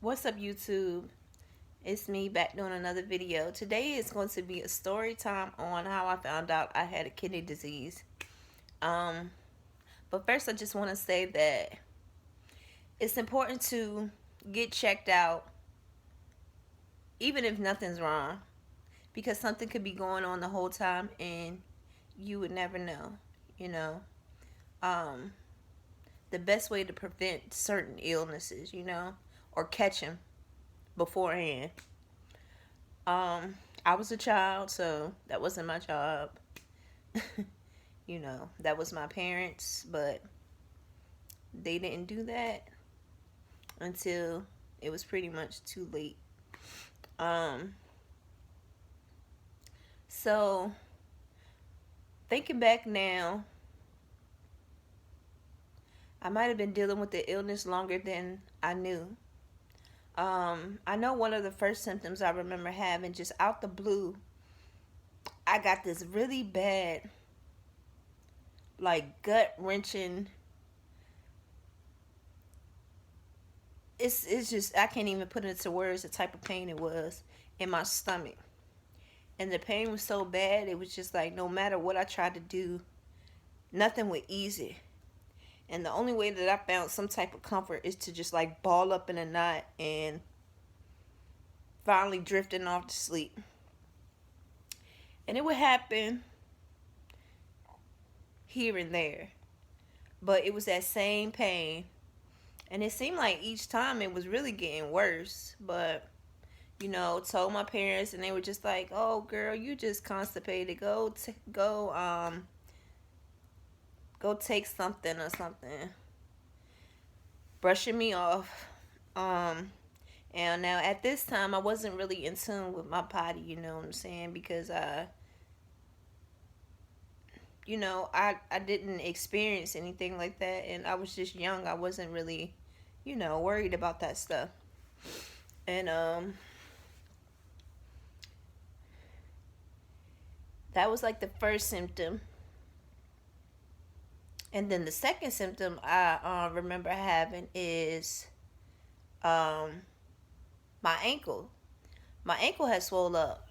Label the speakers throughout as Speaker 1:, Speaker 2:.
Speaker 1: What's up, YouTube? It's me back doing another video. Today is going to be a story time on how I found out I had a kidney disease. Um, but first I just want to say that it's important to get checked out even if nothing's wrong, because something could be going on the whole time and you would never know, you know. Um, the best way to prevent certain illnesses, or catch them beforehand. I was a child, so that wasn't my job. That was my parents, but they didn't do that until it was pretty much too late. Um, so thinking back now, I might have been dealing with the illness longer than I knew. I know one of the first symptoms I remember having, just out the blue, I got this really bad, like, gut wrenching. It's just, I can't even put it into words the type of pain it was in my stomach. And the pain was so bad, it was just like no matter what I tried to do, nothing would ease it. And the only way that I found some type of comfort is to just like ball up in a knot and finally drifting off to sleep. And it would happen here and there, but it was that same pain. And it seemed like each time it was really getting worse. But, told my parents, and they were just like, "Oh, girl, you just constipated. Go take something or something." Brushing me off. And now at this time, I wasn't really in tune with my body, you know what I'm saying? Because, I didn't experience anything like that. And I was just young. I wasn't really, worried about that stuff. And, that was like the first symptom. And then the second symptom I remember having is my ankle. My ankle had swelled up.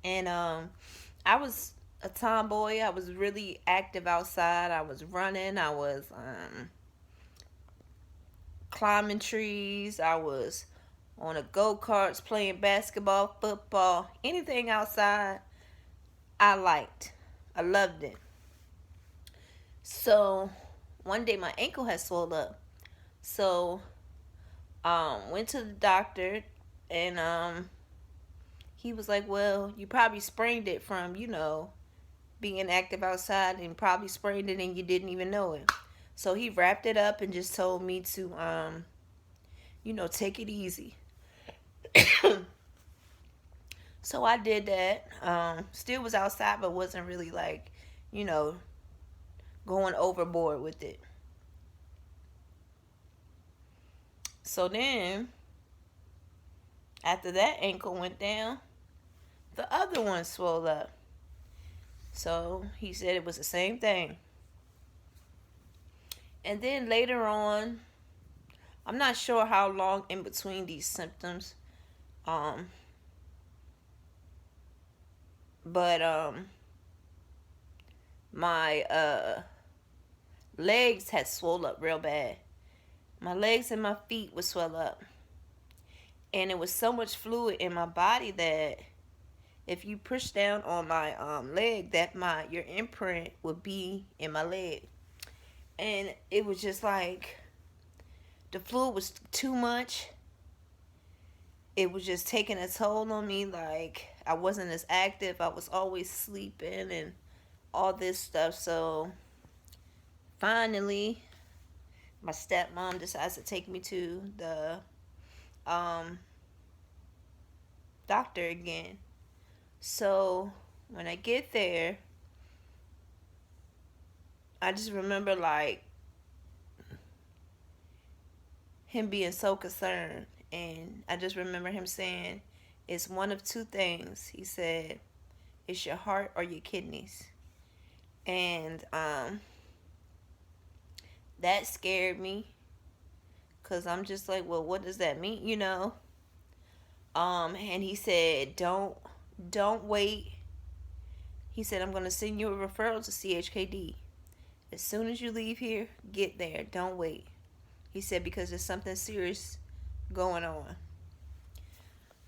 Speaker 1: And I was a tomboy. I was really active outside. I was running. I was climbing trees. I was on a go-karts, playing basketball, football, anything outside I liked. I loved it. So one day my ankle had swelled up. So went to the doctor, and he was like, "Well, you probably sprained it from, being active outside, and probably sprained it and you didn't even know it." So he wrapped it up and just told me to take it easy. So I did that. Still was outside, but wasn't really like, going overboard with it. So then, after that ankle went down, the other one swelled up. So he said it was the same thing. And then later on, I'm not sure how long in between these symptoms, but my legs had swelled up real bad. My legs and my feet would swell up. And it was so much fluid in my body that if you push down on my leg, that your imprint would be in my leg. And it was just like the fluid was too much. It was just taking a toll on me. Like, I wasn't as active. I was always sleeping and all this stuff. So finally, my stepmom decides to take me to the doctor again. So when I get there, I just remember like him being so concerned. And I just remember him saying, "It's one of two things." He said, "It's your heart or your kidneys." And that scared me, Cause I'm just like, well, what does that mean, you know? And he said, don't wait. He said, I'm gonna send you a referral to CHKD. As soon as you leave here, get there. Don't wait. He said, because there's something serious going on.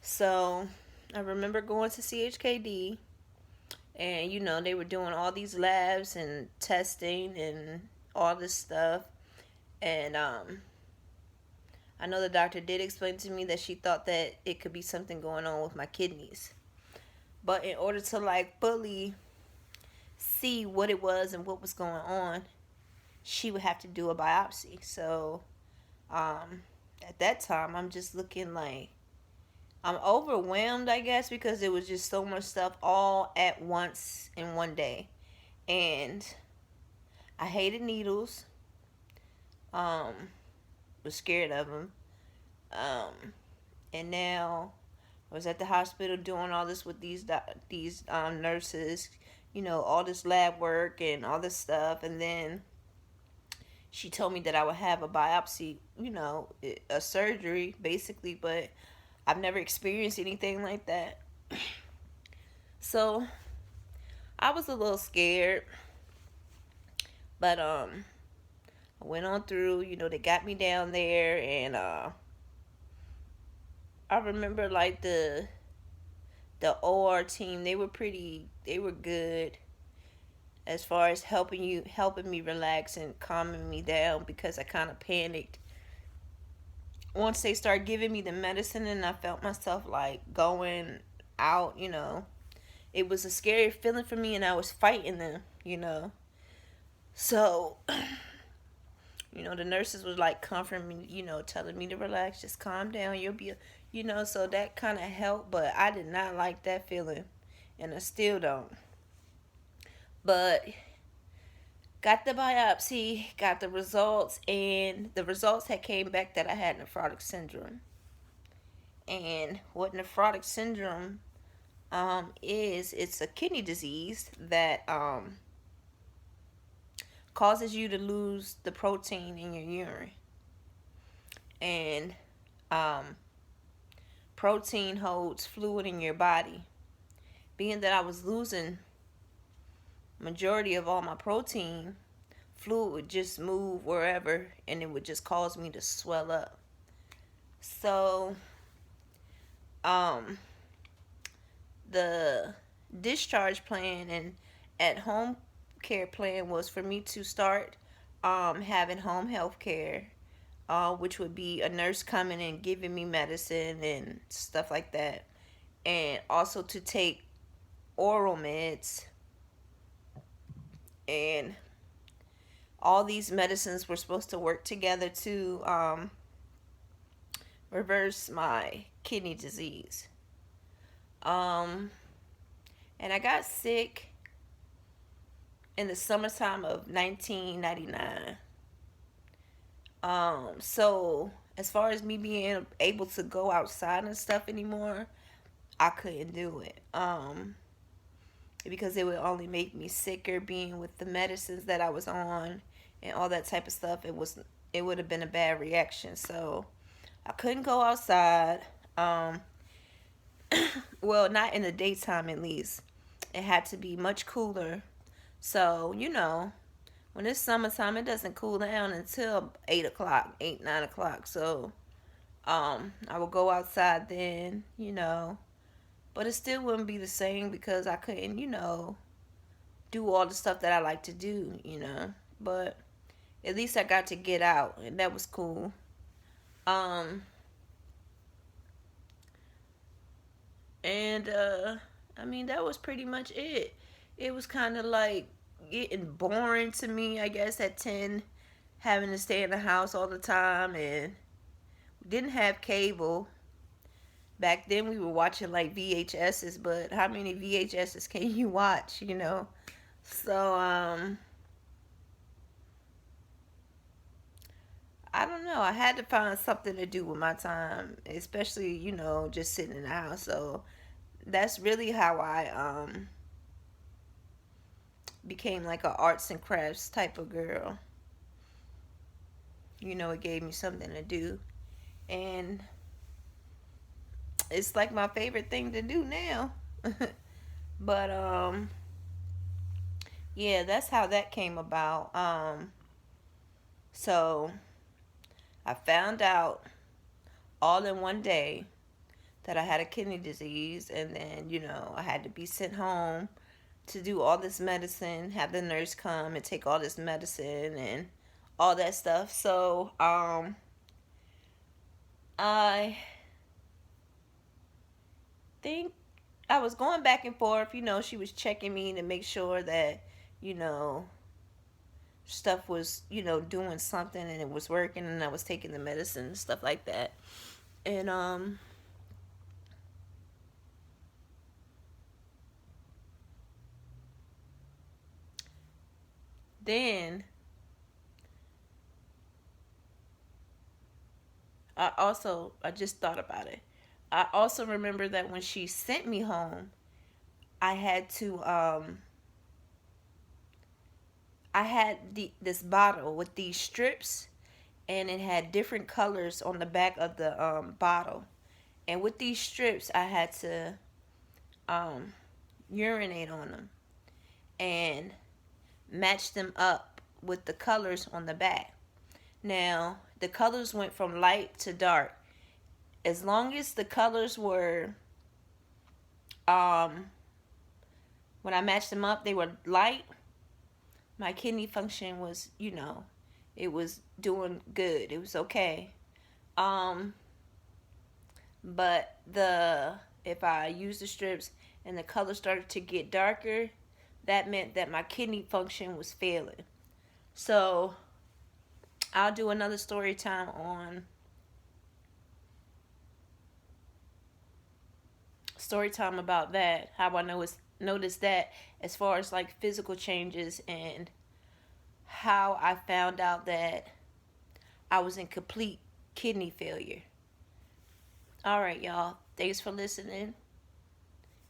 Speaker 1: So I remember going to CHKD, and they were doing all these labs and testing and all this stuff. And I know the doctor did explain to me that she thought that it could be something going on with my kidneys. But in order to like fully see what it was and what was going on, she would have to do a biopsy. So at that time, I'm just looking like I'm overwhelmed, I guess, because it was just so much stuff all at once in one day. And I hated needles. Was scared of them. And now I was at the hospital doing all this with these nurses, all this lab work and all this stuff. And then she told me that I would have a biopsy, a surgery basically, but I've never experienced anything like that. So I was a little scared, but I went on through. They got me down there, and I remember like the OR team. They were good as far as helping me relax and calming me down, because I kind of panicked once they started giving me the medicine, and I felt myself like going out. It was a scary feeling for me, and I was fighting them. So the nurses was like comforting me, telling me to relax, just calm down, you'll be, so that kind of helped. But I did not like that feeling, and I still don't. But got the biopsy, got the results, and the results had came back that I had nephrotic syndrome. And what nephrotic syndrome it's a kidney disease that causes you to lose the protein in your urine. And protein holds fluid in your body. Being that I was losing majority of all my protein, fluid would just move wherever, and it would just cause me to swell up. So the discharge plan and at home care plan was for me to start having home health care, which would be a nurse coming and giving me medicine and stuff like that, and also to take oral meds. And all these medicines were supposed to work together to reverse my kidney disease. And I got sick in the summertime of 1999. So as far as me being able to go outside and stuff anymore, I couldn't do it. Because it would only make me sicker, being with the medicines that I was on and all that type of stuff. It would have been a bad reaction. So I couldn't go outside. Well, not in the daytime at least. It had to be much cooler. So, when it's summertime, it doesn't cool down until 8 o'clock, 8, 9 o'clock. So, I would go outside then, but it still wouldn't be the same because I couldn't, do all the stuff that I like to do, But at least I got to get out, and that was cool. And I mean, that was pretty much it. It was kind of like getting boring to me, I guess, at 10, having to stay in the house all the time, and we didn't have cable. Back then we were watching like VHSs, but how many VHSs can you watch, So I don't know. I had to find something to do with my time, especially, just sitting in the house. So that's really how I became like a arts and crafts type of girl. it gave me something to do. And it's like my favorite thing to do now. But yeah, that's how that came about. So I found out all in one day that I had a kidney disease, and then I had to be sent home to do all this medicine, have the nurse come and take all this medicine and all that stuff. So I think I was going back and forth. She was checking me to make sure that you know stuff was doing something and it was working, and I was taking the medicine and stuff like that. And then I just thought about it. I also remember that when she sent me home, I had to I had this bottle with these strips, and it had different colors on the back of the bottle. And with these strips, I had to um, urinate on them and match them up with the colors on the back. Now, the colors went from light to dark. As long as the colors were, um, when I matched them up, they were light, my kidney function was, it was doing good. It was okay. Um, but if I used the strips and the color started to get darker, that meant that my kidney function was failing. So I'll do another story time about that. How I noticed that as far as like physical changes, and how I found out that I was in complete kidney failure. All right, y'all. Thanks for listening,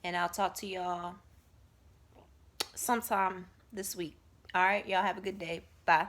Speaker 1: and I'll talk to y'all sometime this week. All right, y'all have a good day. Bye.